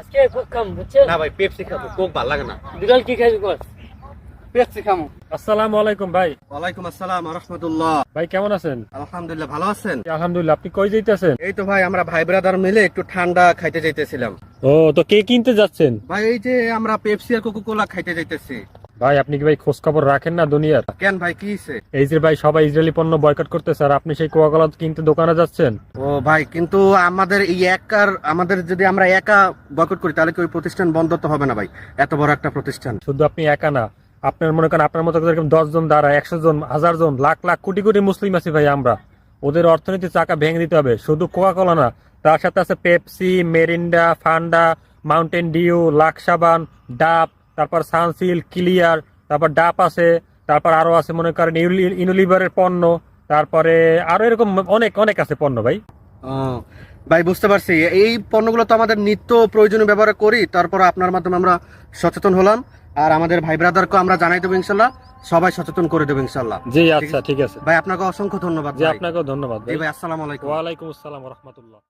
আজকে কোক খাম বুঝছেন? না ভাই পেপসি খাবো, কোক ভালো লাগে না। বিকাল কি খাইবি কর? পেপসি খামু। আসসালামু আলাইকুম ভাই। ওয়ালাইকুম আসসালাম ওয়া রাহমাতুল্লাহ। ভাই কেমন আছেন? আলহামদুলিল্লাহ, ভালো আছেন? আলহামদুলিল্লাহ। আপনি কই যাইতেছেন? এই তো ভাই আমরা ভাই ব্রাদার মিলে একটু ঠান্ডা খাইতে যাইতেছিলাম। ও তো কে কিনতে যাচ্ছেন? ভাই এই যে আমরা পেপসি আর কোকা কোলা খাইতে যাইতেছি। ভাই আপনি কি ভাই খোঁজ খবর রাখেন না দুনিয়ার? কেন ভাই কি হইছে? এই যে ভাই সবাই ইসরায়েলি পণ্য বয়কট করতেছে আর আপনি সেই কোকা-কোলা কিনতে দোকানে যাচ্ছেন। ও ভাই কিন্তু আমাদের এই আমাদের যদি আমরা একা বয়কট করি তাহলে কি ওই প্রতিষ্ঠান বন্ধ তো হবে না ভাই, এত বড় একটা প্রতিষ্ঠান। শুধু আপনি একা না, আপনার মনে করেন আপনার মতো এরকম 10 জন দ্বারা 100 জন 1000 জন লাখ লাখ কোটি কোটি মুসলিম আছি ভাই আমরা। ওদের অর্থনীতির চাকা ভেঙে দিতে হবে। শুধু কোকা-কোলা না, তার সাথে আছে পেপসি, মেরিন্ডা, ফান্ডা, মাউন্টেন ডিউ, লাক্সাবান, ডাব, তারপর সানসিল্ক, ক্লিয়ার, তারপর ডাব আছে, তারপর আরো আছে মনে করেন ইউনিলিভারের পণ্য, তারপরে আরো এরকম অনেক অনেক আছে পণ্য ভাই। ও ভাই বুঝতে পারছি, এই পণ্যগুলো তো আমাদের নিত্য প্রয়োজনীয় ব্যবহার করি, তারপর আপনার মাধ্যমে আমরা সচেতন হলাম আর আমাদের ভাই ব্রাদারকে আমরা জানাই দেবো ইনশাল্লাহ, সবাই সচেতন করে দেবো ইনশাল্লাহ। জি আচ্ছা ঠিক আছে ভাই আপনাকে অসংখ্য ধন্যবাদ। জি আপনাকেও ধন্যবাদ জি ভাই। ভাই, আসসালামু আলাইকুম। ওয়ালাইকুম আসসালাম ওয়া রাহমাতুল্লাহ।